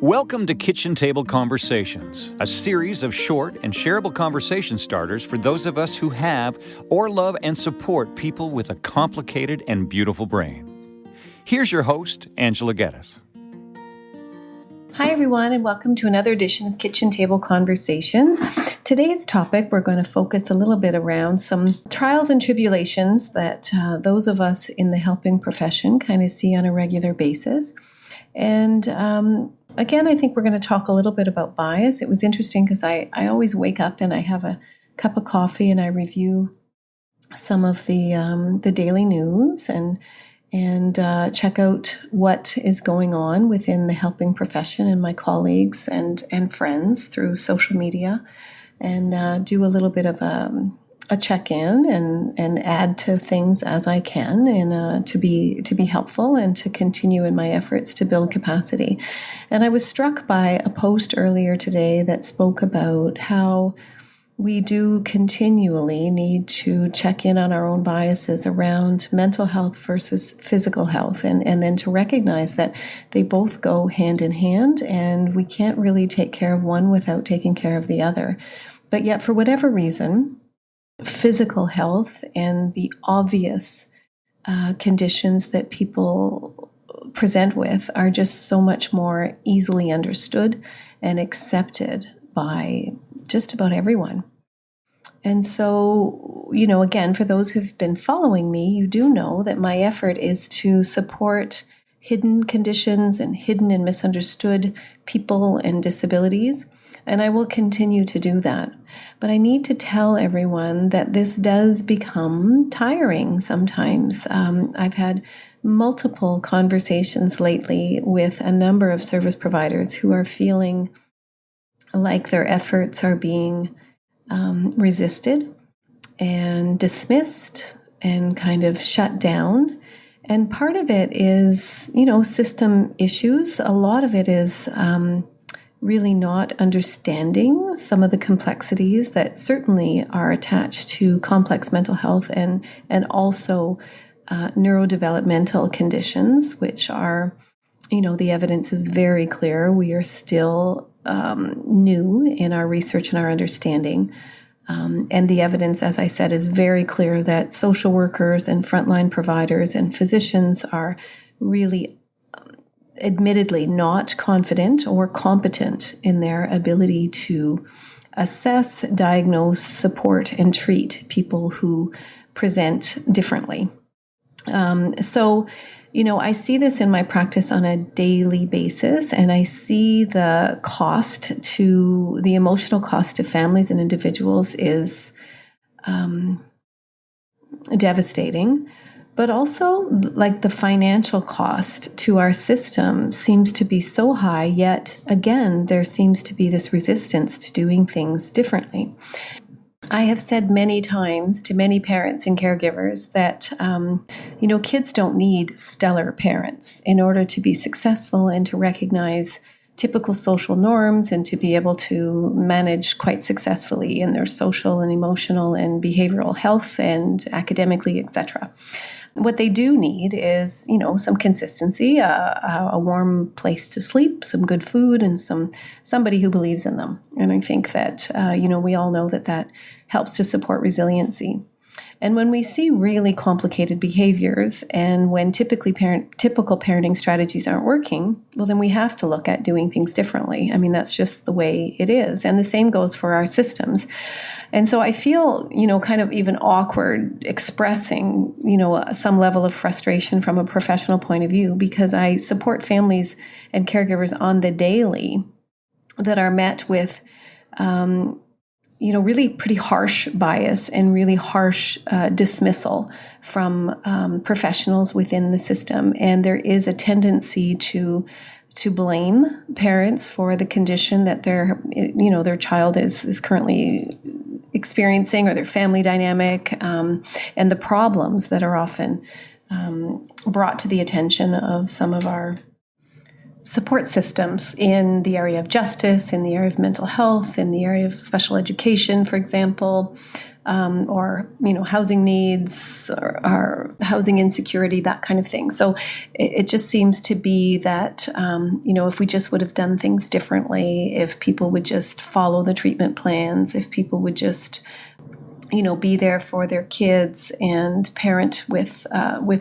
Welcome to Kitchen Table Conversations, a series of short and shareable conversation starters for those of us who have or love and support people with a complicated and beautiful brain. Here's your host, Angela Geddes. Hi, everyone, and welcome to another edition of Kitchen Table Conversations. Today's topic, we're going to focus a little bit around some trials and tribulations that those of us in the helping profession kind of see on a regular basis. And again, I think we're going to talk a little bit about bias. It was interesting because I always wake up and I have a cup of coffee and I review some of the daily news and check out what is going on within the helping profession and my colleagues and friends through social media, and do a little bit of a check-in and add to things as I can, and to be helpful and to continue in my efforts to build capacity. And I was struck by a post earlier today that spoke about how we do continually need to check in on our own biases around mental health versus physical health, and then to recognize that they both go hand in hand, and we can't really take care of one without taking care of the other. But yet, for whatever reason, physical health and the obvious conditions that people present with are just so much more easily understood and accepted by just about everyone. And so, again, for those who've been following me, you do know that my effort is to support hidden conditions and hidden and misunderstood people and disabilities. And I will continue to do that. But I need to tell everyone that this does become tiring sometimes. I've had multiple conversations lately with a number of service providers who are feeling like their efforts are being resisted and dismissed and kind of shut down. And part of it is, system issues. A lot of it is really not understanding some of the complexities that certainly are attached to complex mental health and also neurodevelopmental conditions, which are, the evidence is very clear. We are still new in our research and our understanding. And the evidence, as I said, is very clear that social workers and frontline providers and physicians are really admittedly not confident or competent in their ability to assess, diagnose, support, and treat people who present differently. So, I see this in my practice on a daily basis, and I see the emotional cost to families and individuals is devastating. But also, like, the financial cost to our system seems to be so high, yet again, there seems to be this resistance to doing things differently. I have said many times to many parents and caregivers that, kids don't need stellar parents in order to be successful and to recognize typical social norms and to be able to manage quite successfully in their social and emotional and behavioral health and academically, etc. What they do need is, some consistency, a warm place to sleep, some good food, and somebody who believes in them. And I think that, we all know that helps to support resiliency. And when we see really complicated behaviors and when typical parenting strategies aren't working, well, then we have to look at doing things differently. I mean, that's just the way it is. And the same goes for our systems. And so I feel, kind of even awkward expressing, some level of frustration from a professional point of view, because I support families and caregivers on the daily that are met with, really pretty harsh bias and really harsh dismissal from professionals within the system. And there is a tendency to blame parents for the condition that their child is currently experiencing, or their family dynamic, and the problems that are often brought to the attention of some of our support systems in the area of justice, in the area of mental health, in the area of special education, for example, or housing needs or housing insecurity, that kind of thing. So it just seems to be that if we just would have done things differently, if people would just follow the treatment plans, if people would just be there for their kids and parent with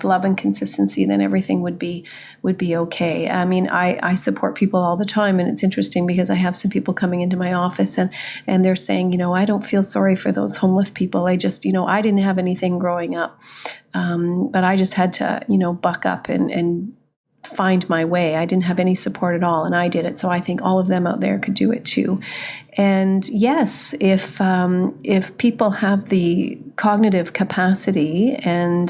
love and consistency, then everything would be okay. I mean, I support people all the time, and it's interesting because I have some people coming into my office and they're saying, I don't feel sorry for those homeless people. I just, I didn't have anything growing up, but I just had to, buck up and find my way. I didn't have any support at all, and I did it. So I think all of them out there could do it too. And yes, if people have the cognitive capacity and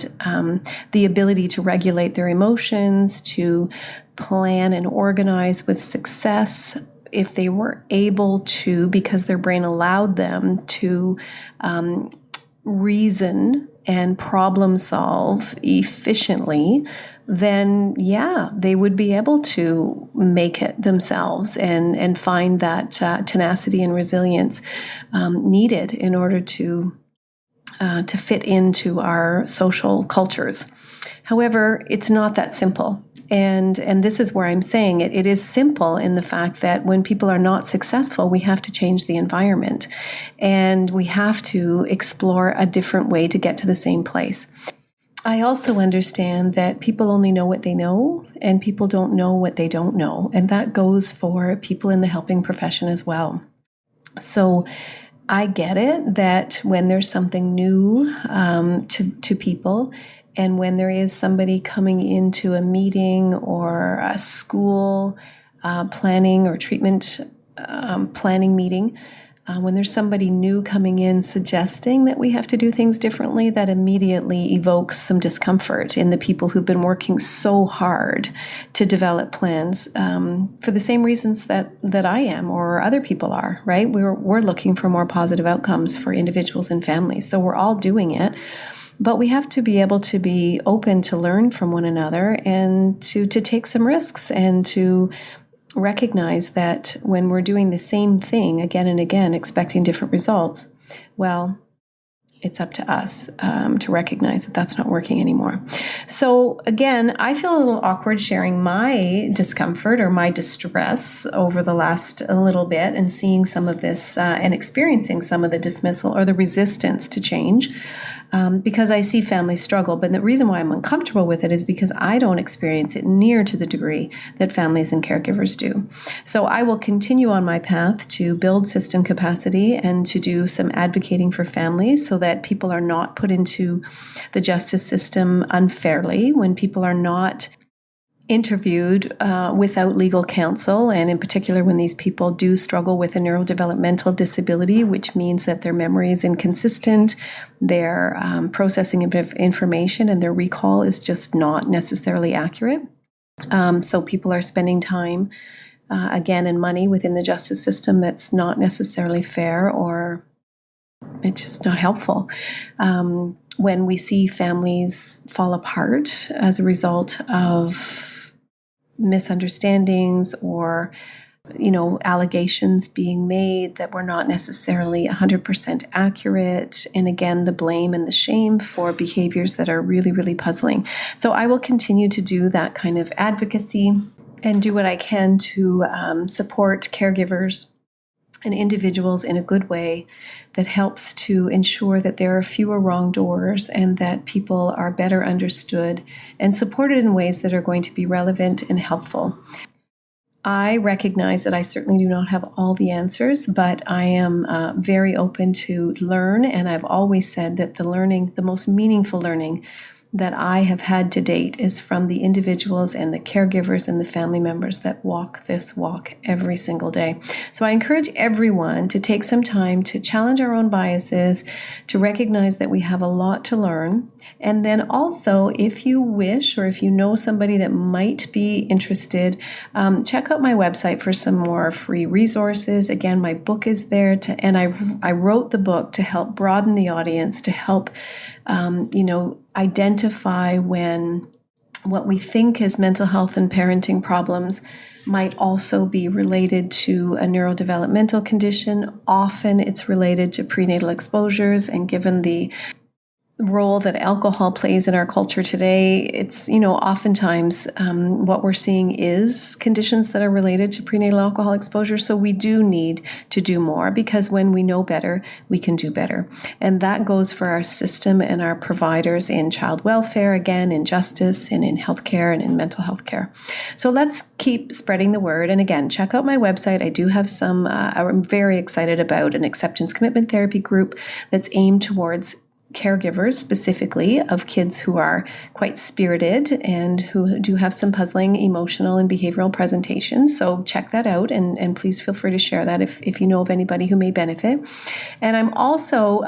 the ability to regulate their emotions, to plan and organize with success, if they were able to, because their brain allowed them to reason and problem solve efficiently, then they would be able to make it themselves and find that tenacity and resilience needed in order to fit into our social cultures. However, it's not that simple. And this is where I'm saying it is simple in the fact that when people are not successful, we have to change the environment and we have to explore a different way to get to the same place. I also understand that people only know what they know and people don't know what they don't know. And that goes for people in the helping profession as well. So I get it that when there's something new to people, and when there is somebody coming into a meeting or a school planning or treatment planning meeting, when there's somebody new coming in suggesting that we have to do things differently, that immediately evokes some discomfort in the people who've been working so hard to develop plans for the same reasons that I am or other people are, right? We're looking for more positive outcomes for individuals and families. So we're all doing it. But we have to be able to be open to learn from one another and to take some risks and to recognize that when we're doing the same thing again and again, expecting different results, well, it's up to us to recognize that that's not working anymore. So again, I feel a little awkward sharing my discomfort or my distress over the last a little bit and seeing some of this and experiencing some of the dismissal or the resistance to change. Because I see families struggle. But the reason why I'm uncomfortable with it is because I don't experience it near to the degree that families and caregivers do. So I will continue on my path to build system capacity and to do some advocating for families so that people are not put into the justice system unfairly, when people are not interviewed without legal counsel, and in particular when these people do struggle with a neurodevelopmental disability, which means that their memory is inconsistent, their processing of information and their recall is just not necessarily accurate. So people are spending time, again, and money within the justice system that's not necessarily fair, or it's just not helpful. When we see families fall apart as a result of misunderstandings or allegations being made that were not necessarily 100% accurate, and again the blame and the shame for behaviors that are really, really puzzling. So I will continue to do that kind of advocacy and do what I can to support caregivers and individuals in a good way that helps to ensure that there are fewer wrongdoers and that people are better understood and supported in ways that are going to be relevant and helpful. I recognize that I certainly do not have all the answers, but I am very open to learn, and I've always said that the most meaningful learning that I have had to date is from the individuals and the caregivers and the family members that walk this walk every single day. So I encourage everyone to take some time to challenge our own biases, to recognize that we have a lot to learn. And then also, if you wish, or if you know somebody that might be interested, check out my website for some more free resources. Again, my book is there, and I wrote the book to help broaden the audience, to help identify when what we think is mental health and parenting problems might also be related to a neurodevelopmental condition. Often it's related to prenatal exposures, and given the role that alcohol plays in our culture today, it's, oftentimes what we're seeing is conditions that are related to prenatal alcohol exposure. So we do need to do more, because when we know better, we can do better. And that goes for our system and our providers in child welfare, again, in justice and in healthcare and in mental health care. So let's keep spreading the word. And again, check out my website. I do have some, I'm very excited about an acceptance commitment therapy group that's aimed towards caregivers, specifically of kids who are quite spirited and who do have some puzzling emotional and behavioral presentations. So check that out, and please feel free to share that if you know of anybody who may benefit. And I'm also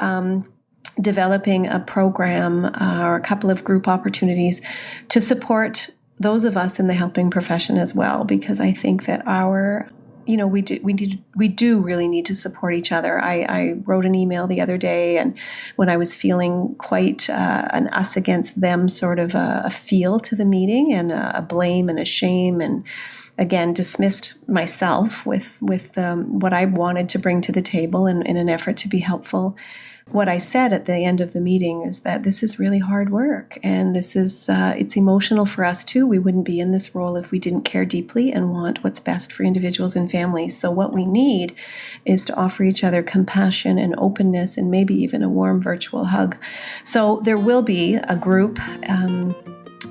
developing a program or a couple of group opportunities to support those of us in the helping profession as well, because I think that we do really need to support each other. I wrote an email the other day, and when I was feeling quite an us against them sort of a feel to the meeting, and a blame and a shame, and again dismissed myself with what I wanted to bring to the table in an effort to be helpful. What I said at the end of the meeting is that this is really hard work, and this is it's emotional for us too. We wouldn't be in this role if we didn't care deeply and want what's best for individuals and families. So what we need is to offer each other compassion and openness, and maybe even a warm virtual hug. So there will be a group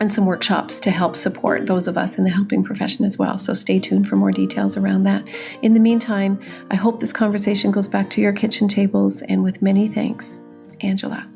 and some workshops to help support those of us in the helping profession as well. So stay tuned for more details around that. In the meantime, I hope this conversation goes back to your kitchen tables, and with many thanks, Angela.